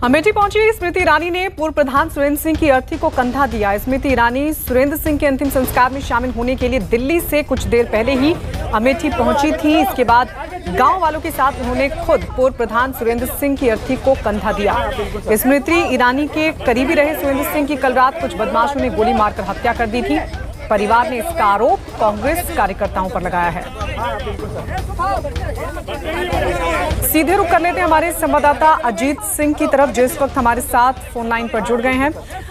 अमेठी पहुंची स्मृति ईरानी ने पूर्व प्रधान सुरेंद्र सिंह की अर्थी को कंधा दिया। स्मृति ईरानी सुरेंद्र सिंह के अंतिम संस्कार में शामिल होने के लिए दिल्ली से कुछ देर पहले ही अमेठी पहुंची थी। इसके बाद गांव वालों के साथ उन्होंने खुद पूर्व प्रधान सुरेंद्र सिंह की अर्थी को कंधा दिया। स्मृति ईरानी के करीबी रहे सुरेंद्र सिंह की कल रात कुछ बदमाशों ने गोली मारकर हत्या कर दी थी। परिवार ने इसका आरोप कांग्रेस कार्यकर्ताओं पर लगाया है। सीधे रुख कर लेते हैं हमारे संवाददाता अजीत सिंह की तरफ, जो इस वक्त हमारे साथ फोन लाइन पर जुड़ गए हैं।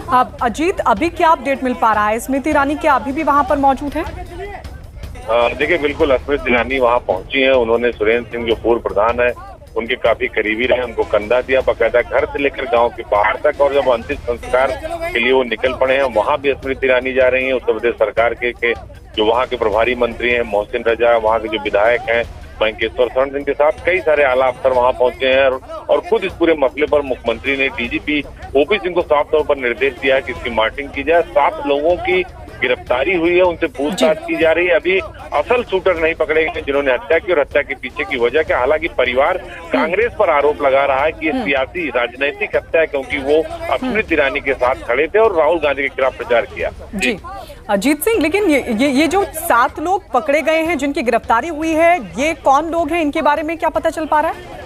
अब अजीत, अभी क्या अपडेट मिल पा रहा है? स्मृति ईरानी क्या अभी भी वहां पर मौजूद है? देखिए, बिल्कुल स्मृति ईरानी वहां पहुंची है। उन्होंने सुरेंद्र सिंह जो पूर्व प्रधान है उनके काफी करीबी रहे, उनको कंधा दिया, बाकायदा घर से लेकर गांव के बाहर तक। और जब अंतिम संस्कार के लिए वो निकल पड़े हैं, वहां भी स्मृति ईरानी जा रही हैं। उत्तर प्रदेश सरकार के जो वहां के प्रभारी मंत्री हैं मोहसिन रजा, वहां के जो विधायक हैं वेंकटेश्वर शरण सिंह के साथ कई सारे आला अफसर वहां पहुंचे हैं। और खुद इस पूरे मसले पर मुख्यमंत्री ने डीजीपी ओपी सिंह को साफ तौर पर निर्देश दिया है कि इसकी मॉनिटरिंग की जाए। 7 लोगों की गिरफ्तारी हुई है, उनसे पूछताछ की जा रही है। अभी असल शूटर नहीं पकड़े गए जिन्होंने हत्या की, और हत्या के पीछे की वजह क्या। हालांकि परिवार कांग्रेस पर आरोप लगा रहा है कि ये सियासी राजनीतिक हत्या है, क्योंकि वो स्मृति ईरानी के साथ खड़े थे और राहुल गांधी के खिलाफ प्रचार किया। जी अजीत सिंह, लेकिन ये जो 7 लोग पकड़े गए हैं जिनकी गिरफ्तारी हुई है, ये कौन लोग हैं? इनके बारे में क्या पता चल पा रहा है?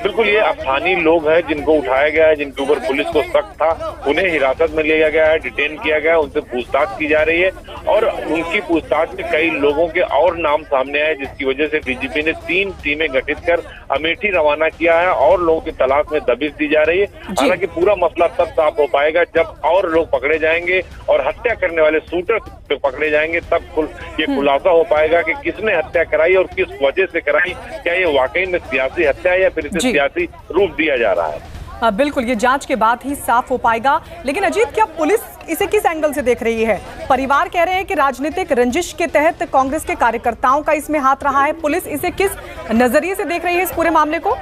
बिल्कुल, ये अफगानी लोग हैं जिनको उठाया गया है, जिनके ऊपर पुलिस को शक था। उन्हें हिरासत में लिया गया है, डिटेन किया गया है, उनसे पूछताछ की जा रही है। और उनकी पूछताछ में कई लोगों के और नाम सामने आए, जिसकी वजह से डीजीपी ने 3 टीमें गठित कर अमेठी रवाना किया है और लोगों की तलाश में दबिश दी जा रही है। हालांकि पूरा मसला तब साफ हो पाएगा जब और लोग पकड़े जाएंगे और हत्या करने वाले शूटर पकड़े जाएंगे, तब ये खुलासा हो पाएगा कि किसने हत्या कराई और किस वजह से कराई। क्या ये वाकई में सियासी हत्या है या फिर इसे सियासी रूप दिया जा रहा है? बिल्कुल, ये जांच के बाद ही साफ हो पाएगा। लेकिन अजीत, क्या पुलिस इसे किस एंगल से देख रही है? परिवार कह रहे हैं कि राजनीतिक रंजिश के तहत कांग्रेस के कार्यकर्ताओं का इसमें हाथ रहा है। पुलिस इसे किस नजरिए से देख रही है इस पूरे मामले को?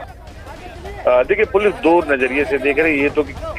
देखिए, पुलिस 2 नजरिए से देख रही है।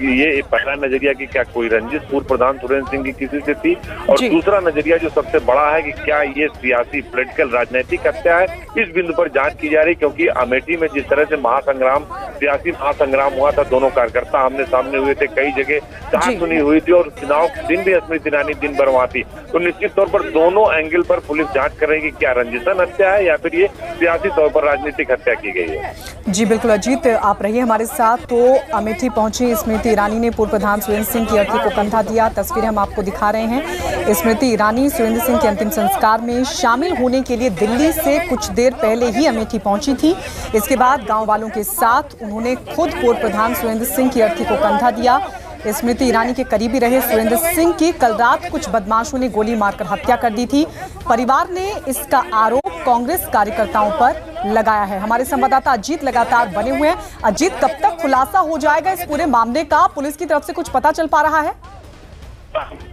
ये पहला नजरिया कि क्या कोई रंजिश पूर्व प्रधान सुरेंद्र सिंह की किसी से थी, और दूसरा नजरिया जो सबसे बड़ा है कि क्या ये सियासी पॉलिटिकल राजनीतिक हत्या है। इस बिंदु पर जांच की जा रही, क्योंकि अमेठी में जिस तरह से सियासी महासंग्राम हुआ था, दोनों कार्यकर्ता आमने सामने हुए थे, कई जगह चाह सुनी हुई थी, और चुनाव के दिन भी स्मृति ईरानी दिन भर वहां थी। तो निश्चित तौर पर दोनों एंगल पर पुलिस जांच कर रही है कि क्या रंजिशन हत्या है या फिर ये सियासी तौर पर राजनीतिक हत्या की गई है। जी बिल्कुल अजीत, आप रहिए हमारे साथ। तो अमेठी पहुंची स्मृति ईरानी ने पूर्व प्रधान सुरेंद्र सिंह की अर्थी को कंधा दिया। तस्वीरें हम आपको दिखा रहे हैं। स्मृति ईरानी सुरेंद्र सिंह के अंतिम संस्कार में शामिल होने के लिए दिल्ली से कुछ देर पहले ही अमेठी पहुंची थी। इसके बाद गांव वालों के साथ उन्होंने खुद पूर्व प्रधान सुरेंद्र सिंह की अर्थी को कंधा दिया। स्मृति ईरानी के करीबी रहे सुरेंद्र सिंह की कल रात कुछ बदमाशों ने गोली मारकर हत्या कर दी थी। परिवार ने इसका आरोप कांग्रेस कार्यकर्ताओं पर लगाया है। हमारे संवाददाता अजीत लगातार बने हुए हैं। अजीत, कब तक खुलासा हो जाएगा इस पूरे मामले का? पुलिस की तरफ से कुछ पता चल पा रहा है?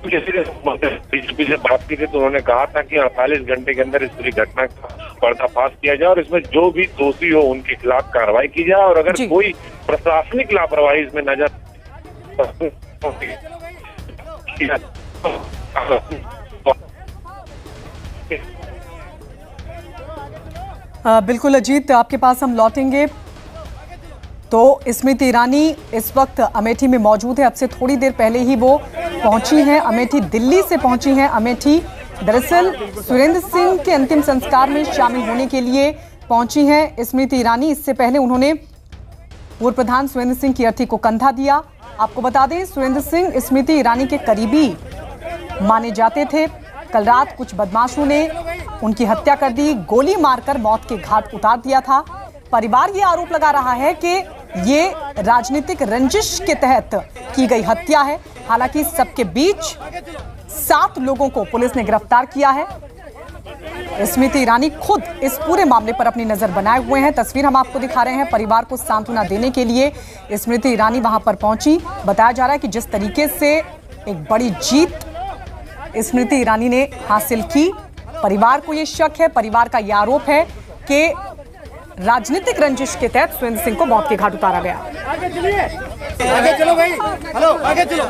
डीजीपी से बात की थी तो उन्होंने कहा था कि 48 घंटे के अंदर इस पूरी घटना का पर्दाफाश किया जाए और इसमें जो भी दोषी हो उनके खिलाफ कार्रवाई की जाए, और अगर कोई प्रशासनिक लापरवाही इसमें नजर बिल्कुल अजीत, आपके पास हम लौटेंगे। तो स्मृति ईरानी इस वक्त अमेठी में मौजूद है। अब से थोड़ी देर पहले ही वो पहुंची हैं अमेठी, दिल्ली से पहुंची हैं अमेठी। दरअसल सुरेंद्र सिंह के अंतिम संस्कार में शामिल होने के लिए पहुंची हैं स्मृति ईरानी। इससे पहले उन्होंने पूर्व प्रधान सुरेंद्र सिंह की अर्थी को कंधा दिया। आपको बता दें, सुरेंद्र सिंह स्मृति ईरानी के करीबी माने जाते थे। कल रात कुछ बदमाशों ने उनकी हत्या कर दी, गोली मारकर मौत के घाट उतार दिया था। परिवार ये आरोप लगा रहा है कि ये राजनीतिक रंजिश के तहत की गई हत्या है। हालांकि सबके बीच 7 लोगों को पुलिस ने गिरफ्तार किया है। स्मृति ईरानी खुद इस पूरे मामले पर अपनी नजर बनाए हुए हैं। तस्वीर हम आपको दिखा रहे हैं। परिवार को सांत्वना देने के लिए स्मृति ईरानी वहां पर पहुंची। बताया जा रहा है कि जिस तरीके से एक बड़ी जीत स्मृति ईरानी ने हासिल की, परिवार को ये शक है, परिवार का ये आरोप है कि राजनीतिक रंजिश के तहत सुरेंद्र सिंह को मौत के घाट उतारा गया। आगे चलो भाई, हेलो आगे चलो।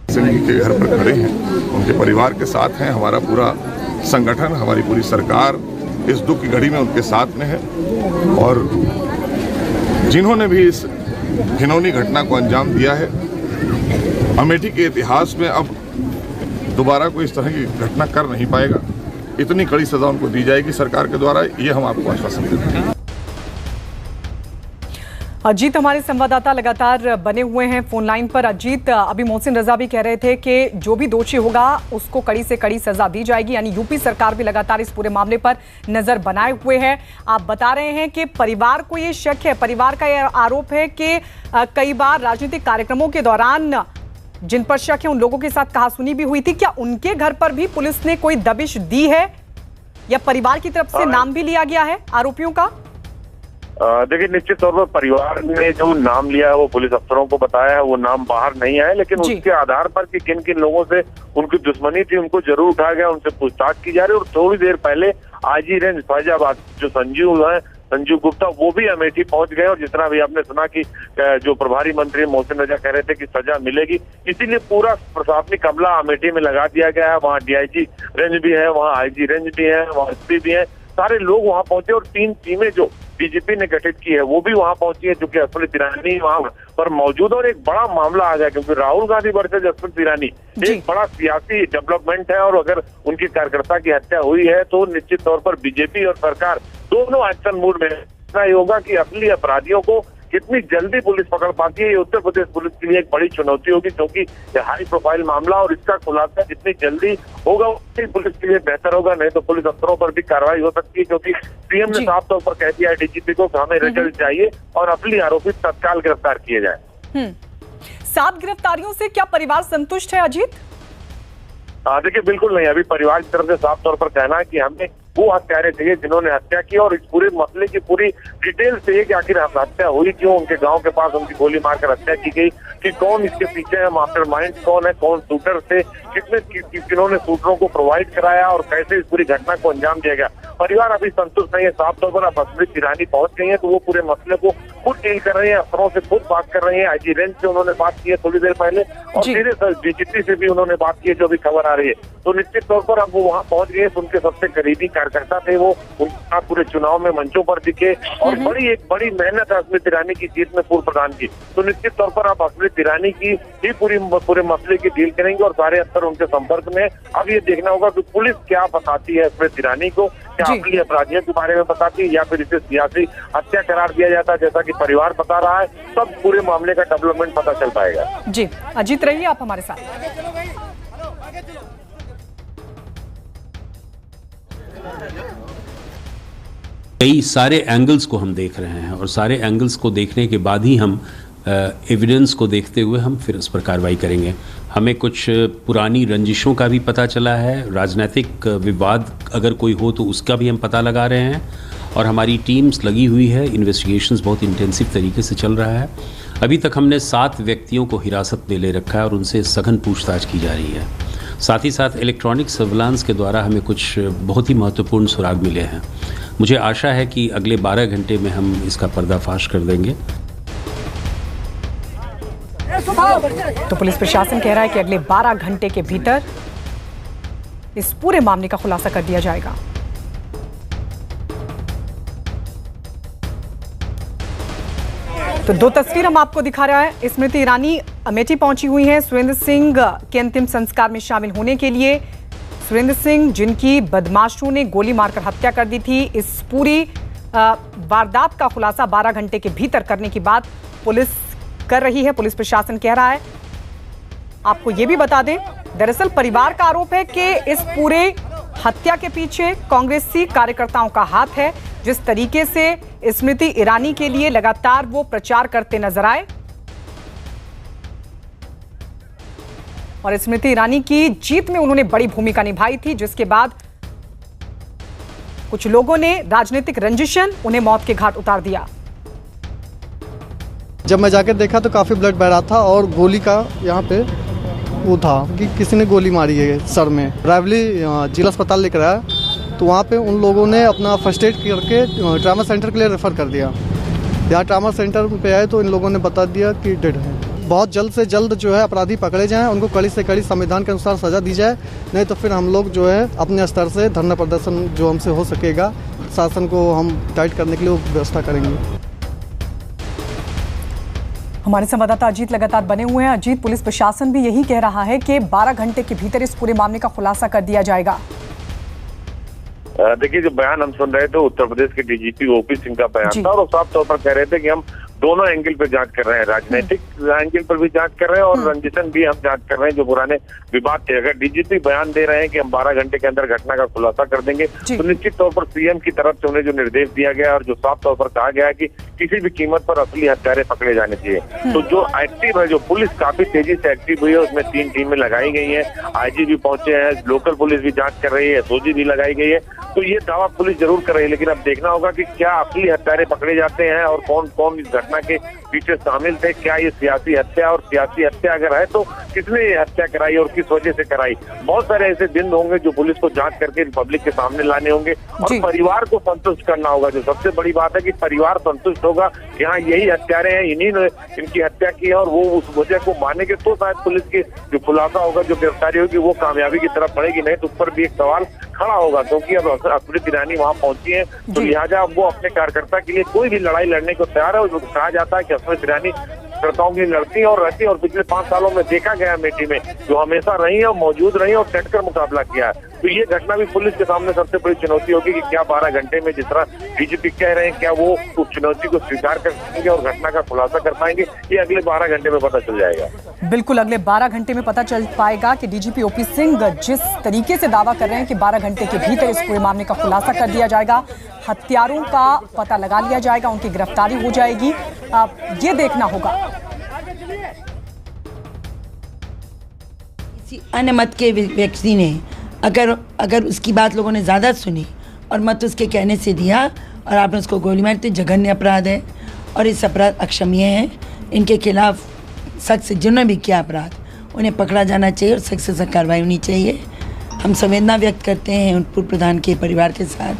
सिंह के घर पर खड़े हैं, उनके परिवार के साथ हैं। हमारा पूरा संगठन, हमारी पूरी सरकार इस दुख की घड़ी में उनके साथ में है। और जिन्होंने भी इस घिनौनी घटना को अंजाम दिया है। अमेठी के इतिहास में अब दोबारा कोई इस तरह की घटना कर नहीं पाएगा। इतनी कड़ी सजा उनको दी जाएगी सरकार के द्वारा, ये हम आपको आश्वासन देते हैं। अजीत हमारे संवाददाता लगातार बने हुए हैं फोन लाइन पर। अजीत, अभी मोहसिन रजा भी कह रहे थे कि जो भी दोषी होगा उसको कड़ी से कड़ी सजा दी जाएगी, यानी यूपी सरकार भी लगातार इस पूरे मामले पर नजर बनाए हुए है। आप बता रहे हैं कि परिवार को ये शक है, परिवार का यह आरोप है कि कई बार राजनीतिक कार्यक्रमों के दौरान जिन पर शक है उन लोगों के साथ कहासुनी भी हुई थी। क्या उनके घर पर भी पुलिस ने कोई दबिश दी है या परिवार की तरफ से नाम भी लिया गया है आरोपियों का? देखिए, निश्चित तौर पर परिवार ने जो नाम लिया है वो पुलिस अफसरों को बताया है, वो नाम बाहर नहीं आया, लेकिन उसके आधार पर कि किन किन लोगों से उनकी दुश्मनी थी उनको जरूर उठाया गया, उनसे पूछताछ की जा रही है। और थोड़ी देर पहले आईजी रेंज फैजाबाद जो संजू गुप्ता, वो भी अमेठी पहुंच गए। और जितना भी आपने सुना कि जो प्रभारी मंत्री मोहसिन रजा कह रहे थे कि सजा मिलेगी, इसीलिए पूरा प्रशासनिक अमला अमेठी में लगा दिया गया है। वहाँ डीआईजी रेंज भी है, वहाँ आईजी रेंज भी है, वहाँ एसपी भी है, सारे लोग वहाँ पहुंचे। और 3 टीमें जो डीजीपी ने गठित की है वो भी वहां पहुंची है, क्योंकि स्मृति ईरानी वहां पर मौजूद। और एक बड़ा मामला आ गया, क्योंकि राहुल गांधी वर्सेज स्मृति ईरानी एक बड़ा सियासी डेवलपमेंट है। और अगर उनके कार्यकर्ता की हत्या हुई है तो निश्चित तौर पर बीजेपी और सरकार दोनों एक्शन मूड में होगा कि असली अपराधियों को कितनी जल्दी पुलिस पकड़ पाती है। ये उत्तर प्रदेश पुलिस के लिए एक बड़ी चुनौती होगी, क्योंकि ये हाई प्रोफाइल मामला और इसका खुलासा जितनी जल्दी होगा उतनी पुलिस के लिए बेहतर होगा। नहीं तो पुलिस अफसरों पर भी कार्रवाई हो सकती है, क्योंकि सीएम ने साफ तौर पर कह दिया है डीजीपी को कि हमें रिजल्ट चाहिए और असली आरोपी तत्काल गिरफ्तार किए जाए। 7 गिरफ्तारियों से क्या परिवार संतुष्ट है अजीत? देखिए, बिल्कुल नहीं। अभी परिवार की तरफ से साफ तौर पर कहना है कि हमें वो हत्यारे चाहिए जिन्होंने हत्या की, और इस पूरे मसले की पूरी डिटेल चाहिए कि आखिर हत्या हुई क्यों, उनके गांव के पास उनकी गोली मारकर हत्या की गई, कि कौन इसके पीछे है, मास्टरमाइंड कौन है, कौन शूटर थे, किन्होंने शूटरों को प्रोवाइड कराया और कैसे इस पूरी घटना को अंजाम दिया गया। परिवार अभी संतुष्ट नहीं है। साफ तौर पर अब स्मृति ईरानी पहुंच गई है तो वो पूरे मसले को खुद डील कर रही है, अफसरों से खुद बात कर रही है। आईजी रेंज से उन्होंने बात की है थोड़ी देर पहले, और सीधे डीजीपी से भी उन्होंने बात की है, जो भी खबर आ रही है। तो निश्चित तौर पर अब वो वहाँ पहुंच गए, उनके सबसे करीबी कार्यकर्ता थे वो उनका पूरे चुनाव में मंचों पर दिखे। और एक बड़ी मेहनत है स्मृति ईरानी की जीत में पूर्व प्रधान की। तो निश्चित तौर पर अब स्मृति ईरानी की ही पूरे मसले की डील करेंगे, और सारे अफसर उनके संपर्क में। अब ये देखना होगा कि पुलिस क्या बताती है स्मृति ईरानी को, क्या असली अपराधियों के बारे में बताती है या फिर इसे सियासी हत्या करार दिया जाता है जैसा कि परिवार बता रहा है। तब पूरे मामले का डेवलपमेंट पता चल पाएगा। जी अजीत, रहिए आप हमारे साथ। कई सारे एंगल्स को हम देख रहे हैं, और सारे एंगल्स को देखने के बाद ही हम एविडेंस को देखते हुए हम फिर उस पर कार्रवाई करेंगे। हमें कुछ पुरानी रंजिशों का भी पता चला है, राजनीतिक विवाद अगर कोई हो तो उसका भी हम पता लगा रहे हैं, और हमारी टीम्स लगी हुई है। इन्वेस्टिगेशंस बहुत इंटेंसिव तरीके से चल रहा है। अभी तक हमने 7 व्यक्तियों को हिरासत में ले रखा है और उनसे सघन पूछताछ की जा रही है। साथ ही साथ इलेक्ट्रॉनिक सर्विलांस के द्वारा हमें कुछ बहुत ही महत्वपूर्ण सुराग मिले हैं। मुझे आशा है कि अगले 12 घंटे में हम इसका पर्दाफाश कर देंगे। तो पुलिस प्रशासन कह रहा है कि अगले 12 घंटे के भीतर इस पूरे मामले का खुलासा कर दिया जाएगा। तो 2 तस्वीर हम आपको दिखा रहा है। स्मृति ईरानी अमेठी पहुंची हुई हैं सुरेंद्र सिंह के अंतिम संस्कार में शामिल होने के लिए। सुरेंद्र सिंह जिनकी बदमाशों ने गोली मारकर हत्या कर दी थी, इस पूरी वारदात का खुलासा 12 घंटे के भीतर करने की बात पुलिस कर रही है, पुलिस प्रशासन कह रहा है। आपको यह भी बता दें, दरअसल परिवार का आरोप है कि इस पूरे हत्या के पीछे कांग्रेसी कार्यकर्ताओं का हाथ है। जिस तरीके से स्मृति ईरानी के लिए लगातार वो प्रचार करते नजर आए, और स्मृति ईरानी की जीत में उन्होंने बड़ी भूमिका निभाई थी, जिसके बाद कुछ लोगों ने राजनीतिक रंजिशन उन्हें मौत के घाट उतार दिया। जब मैं जाकर देखा तो काफ़ी ब्लड बह रहा था, और गोली का यहाँ पे वो था कि किसी ने गोली मारी है सर में। रायवली जिला अस्पताल लेकर आया तो वहाँ पे उन लोगों ने अपना फर्स्ट एड करके ट्रामा सेंटर के लिए रेफ़र कर दिया। यहाँ ट्रामा सेंटर पे आए तो इन लोगों ने बता दिया कि डेड है। बहुत जल्द से जल्द जो है अपराधी पकड़े जाएं, उनको कड़ी से कड़ी संविधान के अनुसार सज़ा दी जाए, नहीं तो फिर हम लोग जो है अपने स्तर से धरना प्रदर्शन जो हमसे हो सकेगा, शासन को हम टाइट करने के लिए व्यवस्था करेंगे। हमारे संवाददाता अजीत लगातार बने हुए हैं। अजीत, पुलिस प्रशासन भी यही कह रहा है कि 12 घंटे के भीतर इस पूरे मामले का खुलासा कर दिया जाएगा। देखिए, जो बयान हम सुन रहे थे उत्तर प्रदेश के डीजीपी ओपी सिंह का बयान था और वो साफ तौर पर कह रहे थे कि हम दोनों एंगल पे जांच कर रहे हैं, राजनीतिक एंगल पर भी जांच कर रहे हैं और रंजिशन भी हम जांच कर रहे हैं जो पुराने विवाद थे। अगर डीजीपी बयान दे रहे हैं कि हम 12 घंटे के अंदर घटना का खुलासा कर देंगे तो निश्चित तौर पर सीएम की तरफ से उन्हें जो निर्देश दिया गया और जो साफ तौर पर कहा गया है कि किसी भी कीमत पर असली हत्यारे पकड़े जाने चाहिए। तो जो एक्टिव है, जो पुलिस काफी तेजी से एक्टिव हुई है, उसमें 3 टीमें लगाई गई है, आईजी भी पहुंचे हैं, लोकल पुलिस भी जांच कर रही है, एसओजी भी लगाई गई है। तो ये दावा पुलिस जरूर कर रही है, लेकिन अब देखना होगा कि क्या असली हत्यारे पकड़े जाते हैं और कौन कौन इस घटना के पीछे शामिल थे। क्या ये सियासी हत्या, और सियासी हत्या अगर है तो किसने ये हत्या कराई और किस वजह से कराई। बहुत सारे ऐसे दिन होंगे जो पुलिस को जांच करके पब्लिक के सामने लाने होंगे और परिवार को संतुष्ट करना होगा। जो सबसे बड़ी बात है कि परिवार संतुष्ट होगा, यहाँ यही हत्यारे हैं, इन्हीं ने इनकी हत्या की है और वो उस वजह को मानेंगे तो शायद पुलिस के जो खुलासा होगा, जो गिरफ्तारी होगी, वो कामयाबी की तरफ बढ़ेगी। नहीं तो उस पर भी एक सवाल खड़ा होगा, क्योंकि अब स्मृति ईरानी वहाँ पहुंची है तो लिहाजा अब वो अपने कार्यकर्ता के लिए कोई भी लड़ाई लड़ने को तैयार है। और कहा जाता है कि स्मृति ईरानी कार्यकर्ताओं की लड़ती और रहती और पिछले 5 सालों में देखा गया अमेठी में जो हमेशा रही है, मौजूद रही और डटकर मुकाबला किया है। तो ये घटना भी पुलिस के सामने सबसे बड़ी चुनौती होगी कि क्या 12 घंटे में जिस तरह डीजीपी कह रहे हैं, क्या वो उस चुनौती को स्वीकार कर पाएंगे और घटना का खुलासा कर पाएंगे। ये अगले 12 घंटे में पता चल जाएगा। बिल्कुल, अगले 12 घंटे में पता चल पाएगा कि डीजीपी ओपी सिंह जिस तरीके से दावा कर रहे हैं कि 12 घंटे के भीतर इस पूरे मामले का खुलासा कर दिया जाएगा, हत्यारों का पता लगा लिया जाएगा, उनकी गिरफ्तारी हो जाएगी। ये देखना होगा। किसी अन्य मत के व्यक्ति ने अगर उसकी बात लोगों ने ज़्यादा सुनी और मत उसके कहने से दिया और आपने उसको गोली मारी तो जघन्य अपराध है और इस अपराध अक्षम्य है। इनके खिलाफ सख्त से जिन्होंने भी किया अपराध उन्हें पकड़ा जाना चाहिए और सख्त से सख्त कार्रवाई होनी चाहिए। हम संवेदना व्यक्त करते हैं उन पूर्व प्रधान के परिवार के साथ,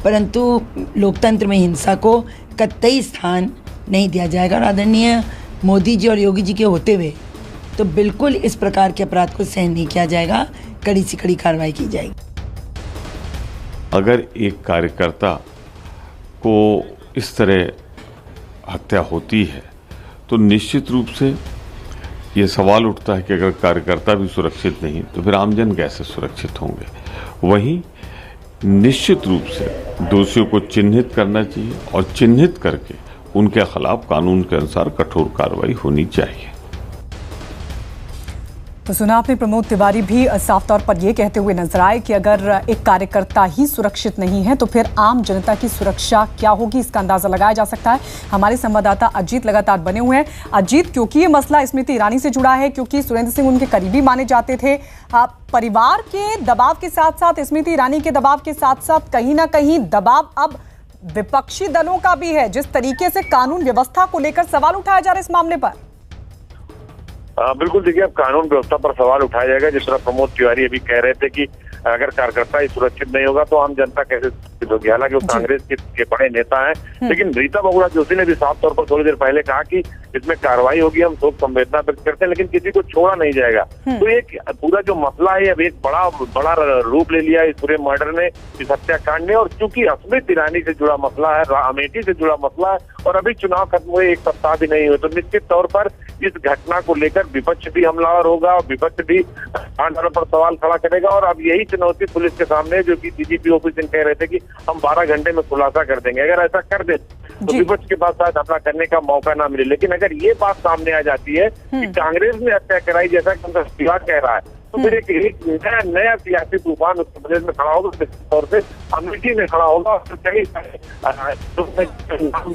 परंतु लोकतंत्र में हिंसा को कतई स्थान नहीं दिया जाएगा। और आदरणीय मोदी जी और योगी जी के होते हुए तो बिल्कुल इस प्रकार के अपराध को सहन नहीं किया जाएगा, कड़ी से कड़ी कार्रवाई की जाएगी। अगर एक कार्यकर्ता को इस तरह हत्या होती है तो निश्चित रूप से ये सवाल उठता है कि अगर कार्यकर्ता भी सुरक्षित नहीं तो फिर आमजन कैसे सुरक्षित होंगे। वहीं निश्चित रूप से दोषियों को चिन्हित करना चाहिए और चिन्हित करके उनके खिलाफ कानून के अनुसार कठोर कार्रवाई होनी चाहिए। तो सुना आपने, प्रमोद तिवारी भी साफ तौर पर यह कहते हुए नजर आए कि अगर एक कार्यकर्ता ही सुरक्षित नहीं है तो फिर आम जनता की सुरक्षा क्या होगी, इसका अंदाजा लगाया जा सकता है। हमारे संवाददाता अजीत लगातार बने हुए हैं। अजीत, क्योंकि ये मसला स्मृति ईरानी से जुड़ा है, क्योंकि सुरेंद्र सिंह उनके करीबी माने जाते थे, परिवार के दबाव के साथ साथ स्मृति ईरानी के दबाव के साथ साथ कहीं ना कहीं दबाव अब विपक्षी दलों का भी है, जिस तरीके से कानून व्यवस्था को लेकर सवाल उठाया जा रहा है इस मामले पर। बिल्कुल, देखिए, अब कानून व्यवस्था पर सवाल उठाया जाएगा। जिस तरह प्रमोद तिवारी अभी कह रहे थे कि अगर कार्यकर्ता ही सुरक्षित नहीं होगा तो आम जनता कैसे सुरक्षित होगी। हालांकि वो कांग्रेस के बड़े नेता हैं, लेकिन रीता बहुगुणा जोशी ने भी साफ तौर पर थोड़ी देर पहले कहा कि इसमें कार्रवाई होगी, हम शोक संवेदना व्यक्त करते हैं, लेकिन किसी को छोड़ा नहीं जाएगा। तो एक पूरा जो मसला है अब एक बड़ा रूप ले लिया इस पूरे मर्डर ने, इस हत्याकांड ने। और चूंकि स्मृति ईरानी से जुड़ा मसला है, अमेठी से जुड़ा मसला है और अभी चुनाव खत्म हुए 1 सप्ताह भी नहीं हुए, तो निश्चित तौर पर इस घटना को लेकर विपक्ष भी हमलावर होगा, विपक्ष भी पर सवाल खड़ा करेगा। और अब यही चुनौती पुलिस के सामने, जो कि डीजीपी ओपी सिंह कह रहे थे कि हम 12 घंटे में खुलासा कर देंगे। अगर ऐसा कर दे तो विपक्ष के पास शायद हमला करने का मौका ना मिले। लेकिन अगर ये बात सामने आ जाती है कि कांग्रेस ने हत्या कराई, जैसा कि उनका विभाग कह रहा है, तो फिर एक नया सियासी तूफान उत्तर प्रदेश में खड़ा होगा, तौर से अमेठी में खड़ा होगा। और कई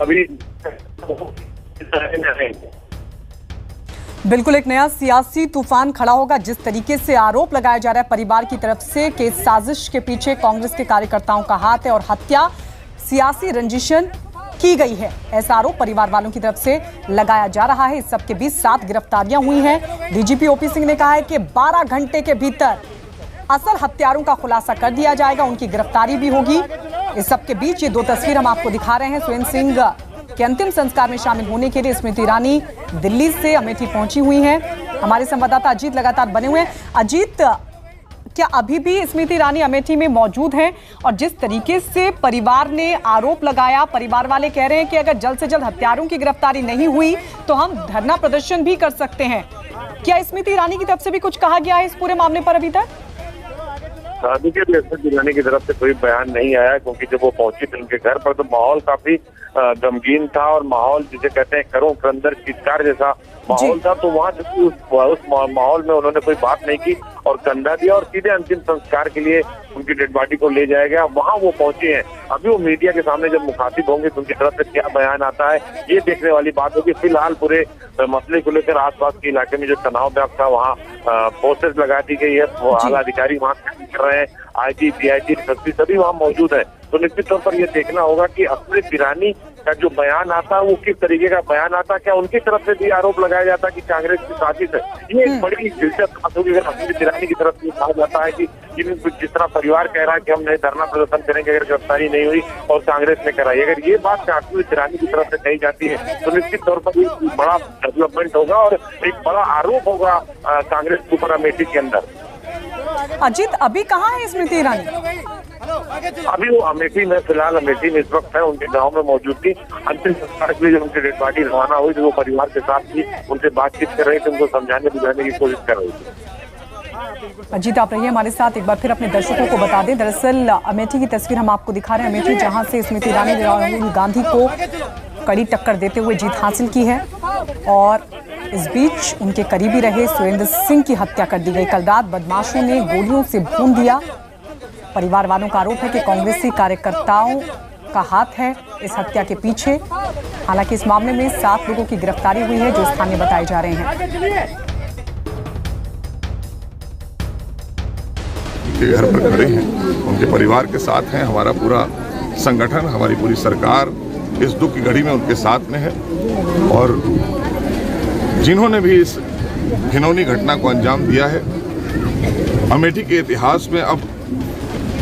अभी बिल्कुल एक नया सियासी तूफान खड़ा होगा। जिस तरीके से आरोप लगाया जा रहा है परिवार की तरफ से कि साजिश के पीछे कांग्रेस के कार्यकर्ताओं का हाथ है और हत्या सियासी रंजिशन की गई है, ऐसा आरोप परिवार वालों की तरफ से लगाया जा रहा है। इस सबके बीच 7 गिरफ्तारियां हुई हैं। डीजीपी ओपी सिंह ने कहा है कि 12 घंटे के भीतर असल हत्यारों का खुलासा कर दिया जाएगा, उनकी गिरफ्तारी भी होगी। इस सबके बीच ये 2 तस्वीर हम आपको दिखा रहे हैं। सुरेंद्र सिंह के अंतिम संस्कार में शामिल होने के लिए स्मृति ईरानी दिल्ली से अमेठी पहुंची हुई हैं। हमारे संवाददाता अजीत लगातार बने हुए हैं। अजीत, क्या अभी भी स्मृति ईरानी अमेठी में मौजूद हैं? और जिस तरीके से परिवार ने आरोप लगाया, परिवार वाले कह रहे हैं कि अगर जल्द से जल्द हत्यारों की गिरफ्तारी नहीं हुई तो हम धरना प्रदर्शन भी कर सकते हैं। क्या स्मृति ईरानी की तरफ से भी कुछ कहा गया है इस पूरे मामले पर अभी तक? देखिए, स्मृति ईरानी की तरफ से कोई बयान नहीं आया, क्योंकि जब वो पहुंची थी उनके घर पर तो माहौल काफी गमगीन था और माहौल जिसे कहते हैं करों के अंदर चित्कार जैसा माहौल था। तो वहाँ उस माहौल में उन्होंने कोई बात नहीं की और कंधा दिया और सीधे अंतिम संस्कार के लिए उनकी डेड बॉडी को ले जाया गया। वहाँ वो पहुंचे हैं। अभी वो मीडिया के सामने जब मुखातिब होंगे तो उनकी तरफ से क्या बयान आता है, ये देखने वाली बात होगी। फिलहाल पूरे मसले को लेकर आसपास के इलाके में जो तनाव व्याप्त था वहाँ फोर्सेस लगा दी गई है। वो आला अधिकारी वहाँ कर रहे हैं, आईजी, डीआईजी, एसपी सभी वहाँ मौजूद है। तो निश्चित तौर पर यह देखना होगा कि स्मृति ईरानी का जो बयान आता है वो किस तरीके का बयान आता है। क्या उनकी तरफ से भी आरोप लगाया जाता है कि कांग्रेस की साजिश है? ये एक बड़ी दिलचस्प बात होगी अगर स्मृति ईरानी की तरफ से कहा जाता है कि जिस तरह परिवार कह रहा है कि हम नहीं धरना प्रदर्शन करेंगे अगर गिरफ्तारी नहीं हुई और कांग्रेस ने कराई। अगर ये बात स्मृति ईरानी की तरफ से कही जाती है तो निश्चित तौर पर एक बड़ा डेवलपमेंट होगा और एक बड़ा आरोप होगा कांग्रेस के ऊपर अमेठी के अंदर। अजीत, अभी कहाँ है स्मृति ईरानी? अभी वो अमेठी में, फिलहाल अमेठी में इस वक्त है, उनके गांव में मौजूद थी। अंतिम संस्कार के लिए जब उनकी डेड बॉडी रवाना हुई तो वो परिवार के साथ थी, उनसे बातचीत कर रही थी, उनको समझाने बुझाने की कोशिश कर रही थी। अजीत, आप रहिए हमारे साथ, एक बार फिर अपने दर्शकों को बता दें। दरअसल अमेठी की तस्वीर हम आपको दिखा रहे हैं, अमेठी जहां से स्मृति ईरानी ने राहुल गांधी को कड़ी टक्कर देते हुए जीत हासिल की है और इस बीच उनके करीबी रहे सुरेंद्र सिंह की हत्या कर दी गई। कल रात बदमाशों ने गोलियों से भून दिया। परिवार वालों का आरोप है कि कांग्रेसी कार्यकर्ताओं का हाथ है इस हत्या के पीछे। हालांकि इस मामले में 7 लोगों की गिरफ्तारी हुई है जो स्थानीय बताए जा रहे हैं। उनके घर पर खड़े हैं, उनके परिवार के साथ हैं। हमारा पूरा संगठन, हमारी पूरी सरकार इस दुख की घड़ी में उनके साथ में है और जिन्होंने भी इस घिनौनी घटना को अंजाम दिया है, अमेठी के इतिहास में अब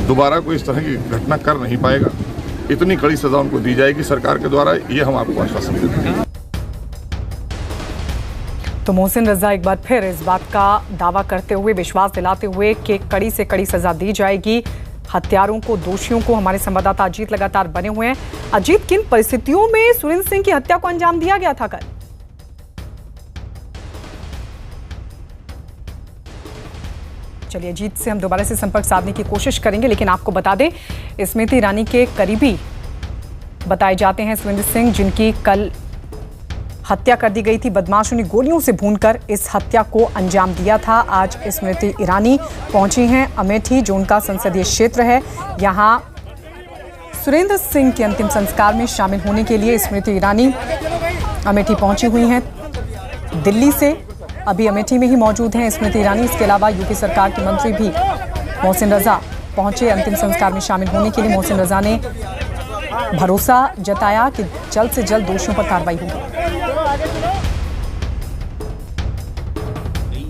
दोबारा कोई इस तरह की घटना कर नहीं पाएगा। इतनी कड़ी सजा उनको दी जाएगी सरकार के द्वारा, ये हम आपको आश्वासन देते हैं। तो मोहसिन रजा एक बार फिर इस बात का दावा करते हुए, विश्वास दिलाते हुए कि कड़ी से कड़ी सजा दी जाएगी हत्यारों को, दोषियों को। हमारे संवाददाता अजीत लगातार बने हुए हैं। अजीत, किन परिस्थितियों में सुरेंद्र सिंह की हत्या को अंजाम दिया गया था कल? चलिए, अजीत से हम दोबारा से संपर्क साधने की कोशिश करेंगे, लेकिन आपको बता दें स्मृति ईरानी के करीबी बताए जाते हैं सुरेंद्र सिंह, जिनकी कल हत्या कर दी गई थी। बदमाशों ने गोलियों से भूनकर इस हत्या को अंजाम दिया था। आज स्मृति ईरानी पहुंची हैं अमेठी, जो उनका संसदीय क्षेत्र है। यहां सुरेंद्र सिंह के अंतिम संस्कार में शामिल होने के लिए स्मृति ईरानी अमेठी पहुंची हुई हैं दिल्ली से। अभी अमेठी में ही मौजूद हैं स्मृति ईरानी। इसके अलावा यूपी सरकार के मंत्री भी मोहसिन रजा पहुंचे अंतिम संस्कार में शामिल होने के लिए। मोहसिन रजा ने भरोसा जताया कि जल्द से जल्द दोषियों पर कार्रवाई होगी।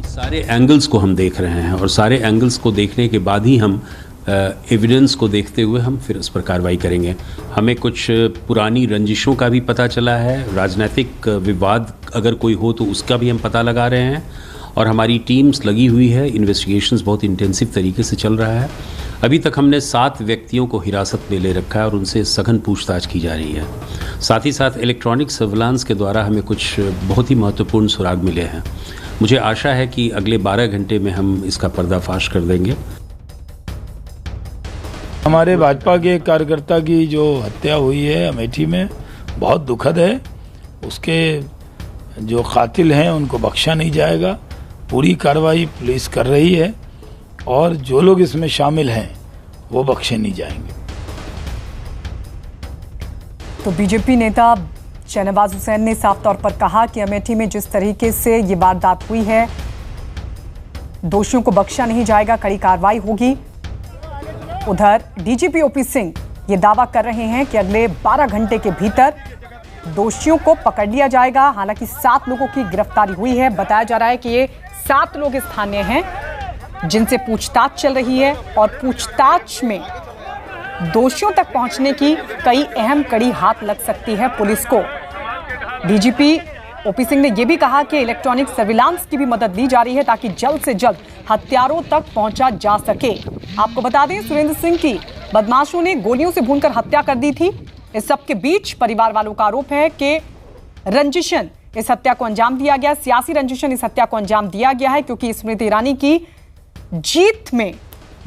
सारे एंगल्स को हम देख रहे हैं और सारे एंगल्स को देखने के बाद ही हम एविडेंस को देखते हुए हम फिर उस पर कार्रवाई करेंगे। हमें कुछ पुरानी रंजिशों का भी पता चला है, राजनीतिक विवाद अगर कोई हो तो उसका भी हम पता लगा रहे हैं और हमारी टीम्स लगी हुई है। इन्वेस्टिगेशंस बहुत इंटेंसिव तरीके से चल रहा है। अभी तक हमने 7 व्यक्तियों को हिरासत में ले रखा है और उनसे सघन पूछताछ की जा रही है। साथ ही साथ इलेक्ट्रॉनिक सर्विलांस के द्वारा हमें कुछ बहुत ही महत्वपूर्ण सुराग मिले हैं। मुझे आशा है कि अगले 12 घंटे में हम इसका पर्दाफाश कर देंगे। हमारे भाजपा के कार्यकर्ता की जो हत्या हुई है अमेठी में बहुत दुखद है। उसके जो कातिल हैं उनको बख्शा नहीं जाएगा। पूरी कार्रवाई पुलिस कर रही है और जो लोग इसमें शामिल हैं वो बख्शे नहीं जाएंगे। तो बीजेपी नेता शहनवाज हुसैन ने साफ तौर पर कहा कि अमेठी में जिस तरीके से ये वारदात हुई है, दोषियों को बख्शा नहीं जाएगा, कड़ी कार्रवाई होगी। उधर डीजीपी ओपी सिंह ये दावा कर रहे हैं कि अगले 12 घंटे के भीतर दोषियों को पकड़ लिया जाएगा। हालांकि 7 लोगों की गिरफ्तारी हुई है। बताया जा रहा है कि ये 7 लोग स्थानीय हैं जिनसे पूछताछ चल रही है और पूछताछ में दोषियों तक पहुंचने की कई अहम कड़ी हाथ लग सकती है पुलिस को। डीजीपी ओपी सिंह ने यह भी कहा कि इलेक्ट्रॉनिक सर्विलांस की भी मदद ली जा रही है ताकि जल्द से जल्द हत्यारों तक पहुंचा जा सके। आपको बता दें, सुरेंद्र सिंह की बदमाशों ने गोलियों से भूनकर हत्या कर दी थी। इस सबके बीच परिवार वालों का आरोप है कि रंजिशन इस हत्या को अंजाम दिया गया, सियासी रंजिशन इस हत्या को अंजाम दिया गया है, क्योंकि स्मृति ईरानी की जीत में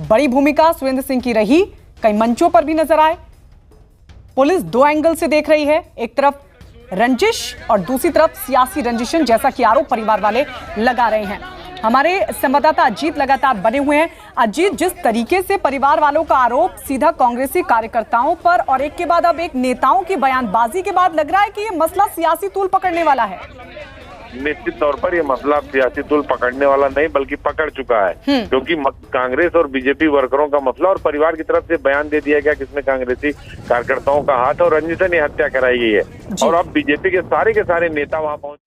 बड़ी भूमिका सुरेंद्र सिंह की रही। कई मंचों पर भी नजर आए। पुलिस दो एंगल से देख रही है, एक तरफ रंजिश और दूसरी तरफ सियासी रंजिशन, जैसा कि आरोप परिवार वाले लगा रहे हैं। हमारे संवाददाता अजीत लगातार बने हुए हैं। अजीत, जिस तरीके से परिवार वालों का आरोप सीधा कांग्रेसी कार्यकर्ताओं पर और एक के बाद अब एक नेताओं की बयानबाजी के बाद लग रहा है कि ये मसला सियासी तूल पकड़ने वाला है। निश्चित तौर पर यह मसला सियासी तूल पकड़ने वाला नहीं बल्कि पकड़ चुका है, क्योंकि कांग्रेस और बीजेपी वर्करों का मसला और परिवार की तरफ से बयान दे दिया गया किसमें कांग्रेसी कार्यकर्ताओं का हाथ और रंजिशन ने हत्या कराई गई है। और अब बीजेपी के सारे नेता वहां पहुंच